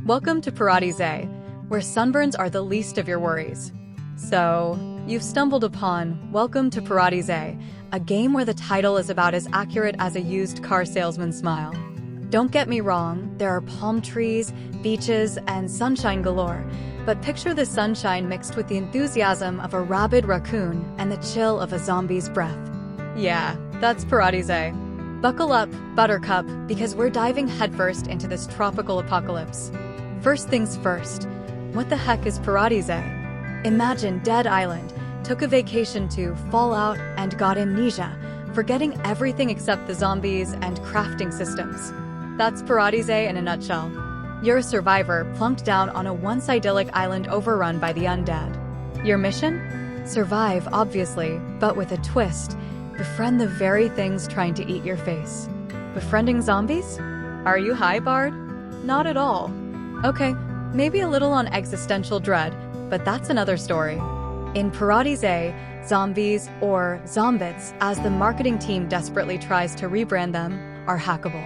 Welcome to ParadiZe, where sunburns are the least of your worries. So, you've stumbled upon Welcome to ParadiZe, a game where the title is about as accurate as a used car salesman's smile. Don't get me wrong, there are palm trees, beaches, and sunshine galore, but picture the sunshine mixed with the enthusiasm of a rabid raccoon and the chill of a zombie's breath. Yeah, that's ParadiZe. Buckle up, Buttercup, because we're diving headfirst into this tropical apocalypse. First things first, what the heck is ParadiZe? Imagine Dead Island took a vacation to Fallout and got amnesia, forgetting everything except the zombies and crafting systems. That's ParadiZe in a nutshell. You're a survivor plunked down on a once idyllic island overrun by the undead. Your mission? Survive, obviously, but with a twist. Befriend the very things trying to eat your face. Befriending zombies? Are you high, Bard? Not at all. Okay, maybe a little on existential dread, but that's another story. In ParadiZe, zombies, or zombits, as the marketing team desperately tries to rebrand them, are hackable.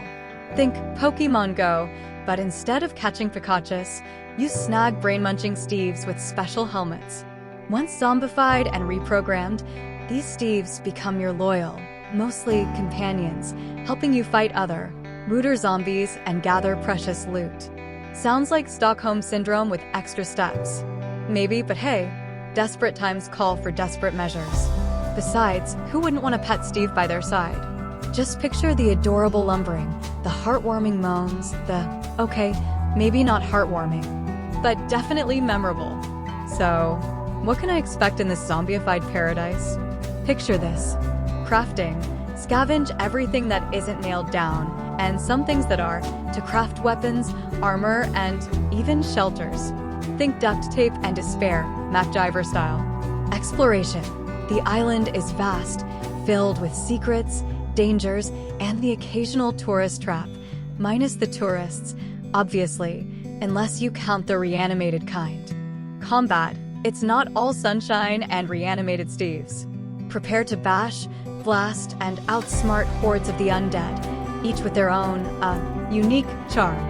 Think Pokemon Go, but instead of catching Pikachus, you snag brain-munching Steves with special helmets. Once zombified and reprogrammed, these Steves become your loyal, mostly companions, helping you fight other, ruder zombies and gather precious loot. Sounds like Stockholm Syndrome with extra steps. Maybe, but hey, desperate times call for desperate measures. Besides, who wouldn't want a pet Steve by their side? Just picture the adorable lumbering, the heartwarming moans, okay, maybe not heartwarming, but definitely memorable. So, what can I expect in this zombified paradise? Picture this. Crafting. Scavenge everything that isn't nailed down, and some things that are, to craft weapons, armor, and even shelters. Think duct tape and despair, MacGyver style. Exploration. The island is vast, filled with secrets, dangers, and the occasional tourist trap. Minus the tourists, obviously, unless you count the reanimated kind. Combat. It's not all sunshine and reanimated Steves. Prepare to bash, blast, and outsmart hordes of the undead, each with their own, unique charm.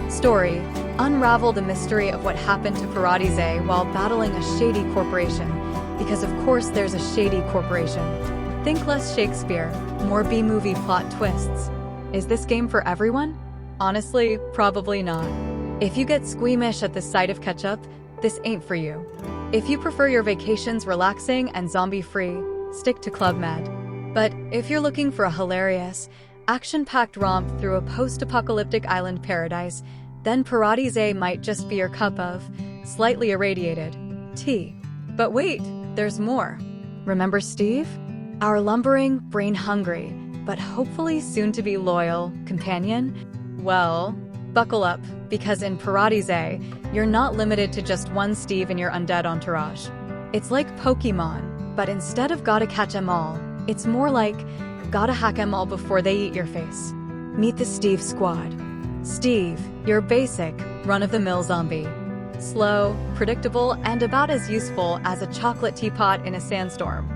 Story. Unravel the mystery of what happened to ParadiZe while battling a shady corporation, because of course there's a shady corporation. Think less Shakespeare, more B-movie plot twists. Is this game for everyone? Honestly, probably not. If you get squeamish at the sight of ketchup, this ain't for you. If you prefer your vacations relaxing and zombie-free, stick to Club Med. But if you're looking for a hilarious, action-packed romp through a post-apocalyptic island paradise, then ParadiZe might just be your cup of slightly irradiated tea. But wait, there's more. Remember Steve? Our lumbering, brain-hungry, but hopefully soon-to-be loyal companion? Well, buckle up, because in ParadiZe, you're not limited to just one Steve in your undead entourage. It's like Pokemon, but instead of gotta catch 'em all, it's more like gotta hack 'em all before they eat your face. Meet the Steve Squad. Steve, your basic, run-of-the-mill zombie. Slow, predictable, and about as useful as a chocolate teapot in a sandstorm.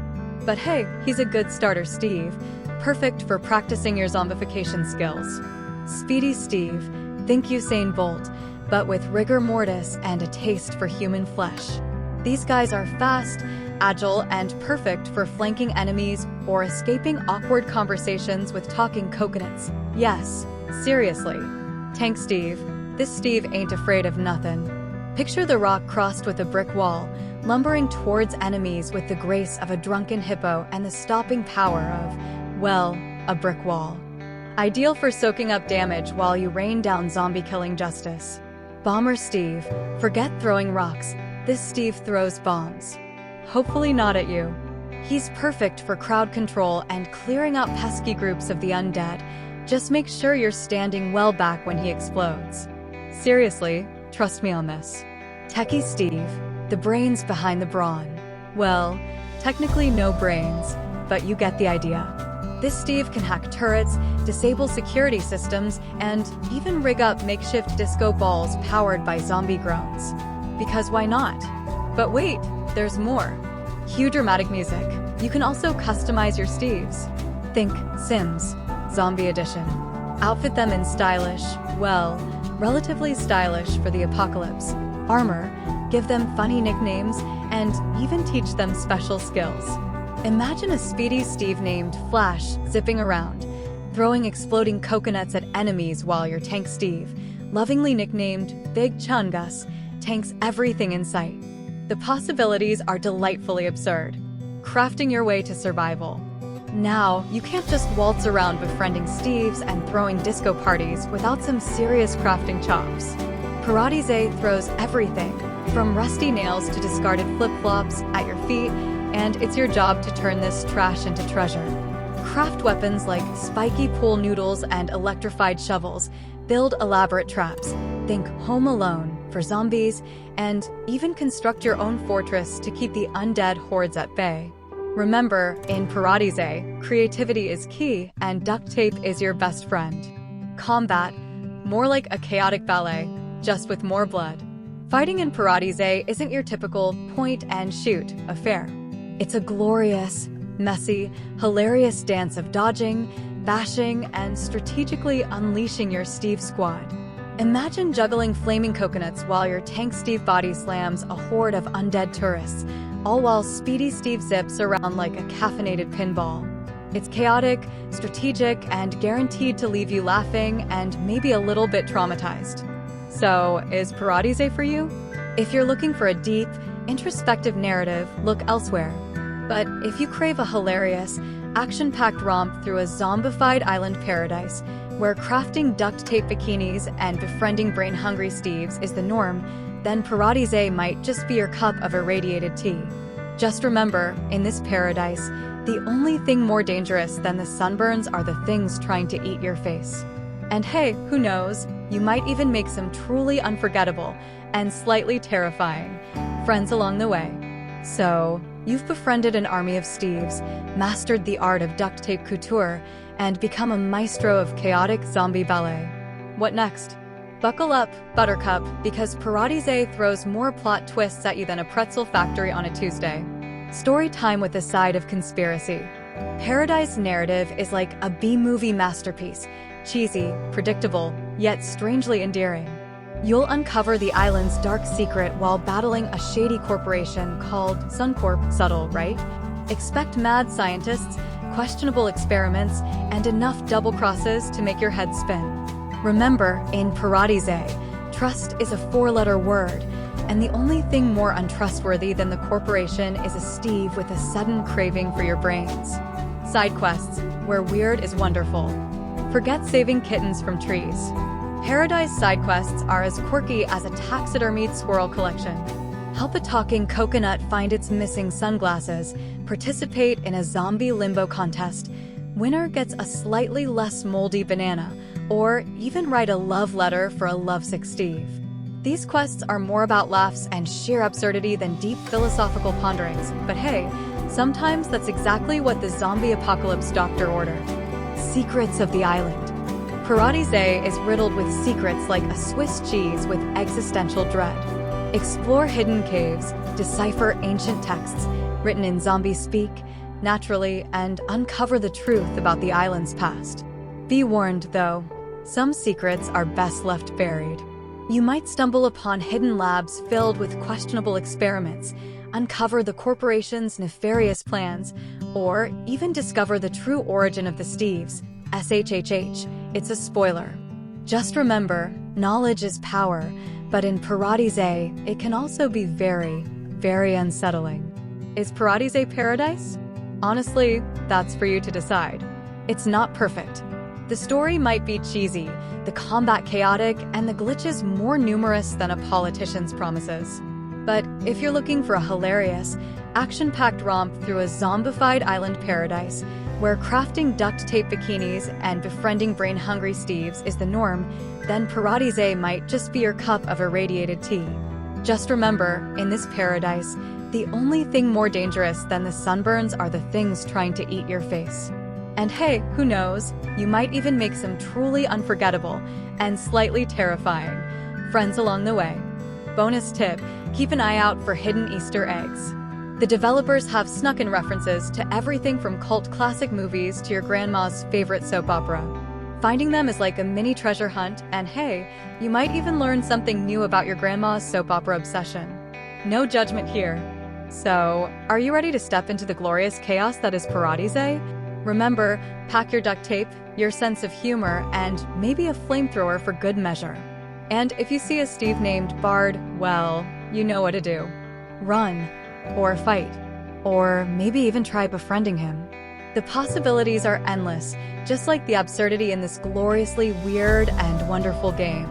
But hey, he's a good starter Steve, perfect for practicing your zombification skills. Speedy Steve, think Usain Bolt, but with rigor mortis and a taste for human flesh. These guys are fast, agile, and perfect for flanking enemies or escaping awkward conversations with talking coconuts. Yes, seriously. Tank Steve. This Steve ain't afraid of nothing. Picture the rock crossed with a brick wall, lumbering towards enemies with the grace of a drunken hippo and the stopping power of, well, a brick wall. Ideal for soaking up damage while you rain down zombie-killing justice. Bomber Steve. Forget throwing rocks. This Steve throws bombs. Hopefully not at you. He's perfect for crowd control and clearing out pesky groups of the undead. Just make sure you're standing well back when he explodes. Seriously, trust me on this. Techie Steve. The brains behind the brawn. Well, technically no brains, but you get the idea. This Steve can hack turrets, disable security systems, and even rig up makeshift disco balls powered by zombie groans. Because why not? But wait, there's more. Cue dramatic music. You can also customize your Steves. Think Sims, Zombie Edition. Outfit them in stylish, well, relatively stylish for the apocalypse. Armor, give them funny nicknames, and even teach them special skills. Imagine a speedy Steve named Flash zipping around, throwing exploding coconuts at enemies, while your tank Steve, lovingly nicknamed Big Chungus, tanks everything in sight. The possibilities are delightfully absurd. Crafting your way to survival. Now, you can't just waltz around befriending Steves and throwing disco parties without some serious crafting chops. ParadiZe throws everything, from rusty nails to discarded flip-flops, at your feet, and it's your job to turn this trash into treasure. Craft weapons like spiky pool noodles and electrified shovels, build elaborate traps, think Home Alone for zombies, and even construct your own fortress to keep the undead hordes at bay. Remember, in ParadiZe, creativity is key and duct tape is your best friend. Combat, more like a chaotic ballet, just with more blood. Fighting in ParadiZe isn't your typical point-and-shoot affair. It's a glorious, messy, hilarious dance of dodging, bashing, and strategically unleashing your Steve squad. Imagine juggling flaming coconuts while your tank Steve body slams a horde of undead tourists, all while speedy Steve zips around like a caffeinated pinball. It's chaotic, strategic, and guaranteed to leave you laughing and maybe a little bit traumatized. So, is ParadiZe for you? If you're looking for a deep, introspective narrative, look elsewhere. But if you crave a hilarious, action-packed romp through a zombified island paradise, where crafting duct tape bikinis and befriending brain-hungry Steves is the norm, then ParadiZe might just be your cup of irradiated tea. Just remember, in this paradise, the only thing more dangerous than the sunburns are the things trying to eat your face. And hey, who knows, you might even make some truly unforgettable and slightly terrifying friends along the way. So, you've befriended an army of Steves, mastered the art of duct tape couture, and become a maestro of chaotic zombie ballet. What next? Buckle up, Buttercup, because ParadiZe throws more plot twists at you than a pretzel factory on a Tuesday. Story time with a side of conspiracy. ParadiZe's narrative is like a B-movie masterpiece, cheesy, predictable, yet strangely endearing. You'll uncover the island's dark secret while battling a shady corporation called Suncorp. Subtle, right? Expect mad scientists, questionable experiments, and enough double crosses to make your head spin. Remember, in ParadiZe, trust is a four-letter word, and the only thing more untrustworthy than the corporation is a Steve with a sudden craving for your brains. Side quests, where weird is wonderful. Forget saving kittens from trees. ParadiZe side quests are as quirky as a taxidermied squirrel collection. Help a talking coconut find its missing sunglasses, participate in a zombie limbo contest, winner gets a slightly less moldy banana, or even write a love letter for a lovesick Steve. These quests are more about laughs and sheer absurdity than deep philosophical ponderings, but hey, sometimes that's exactly what the zombie apocalypse doctor ordered. Secrets of the island. ParadiZe is riddled with secrets like a Swiss cheese with existential dread. Explore hidden caves, decipher ancient texts written in zombie speak, naturally, and uncover the truth about the island's past. Be warned, though, some secrets are best left buried. You might stumble upon hidden labs filled with questionable experiments, uncover the corporation's nefarious plans, or even discover the true origin of the Steves. SHHH, it's a spoiler. Just remember, knowledge is power, but in ParadiZe, it can also be very, very unsettling. Is ParadiZe paradise? Honestly, that's for you to decide. It's not perfect. The story might be cheesy, the combat chaotic, and the glitches more numerous than a politician's promises. But if you're looking for a hilarious, action-packed romp through a zombified island paradise, where crafting duct tape bikinis and befriending brain-hungry Steves is the norm, then ParadiZe might just be your cup of irradiated tea. Just remember, in this paradise, the only thing more dangerous than the sunburns are the things trying to eat your face. And hey, who knows, you might even make some truly unforgettable and slightly terrifying friends along the way. Bonus tip, keep an eye out for hidden Easter eggs. The developers have snuck in references to everything from cult classic movies to your grandma's favorite soap opera. Finding them is like a mini treasure hunt, and hey, you might even learn something new about your grandma's soap opera obsession. No judgment here. So, are you ready to step into the glorious chaos that is ParadiZe? Remember, pack your duct tape, your sense of humor, and maybe a flamethrower for good measure. And if you see a Steve named Bard, well, you know what to do. Run, or fight, or maybe even try befriending him. The possibilities are endless, just like the absurdity in this gloriously weird and wonderful game.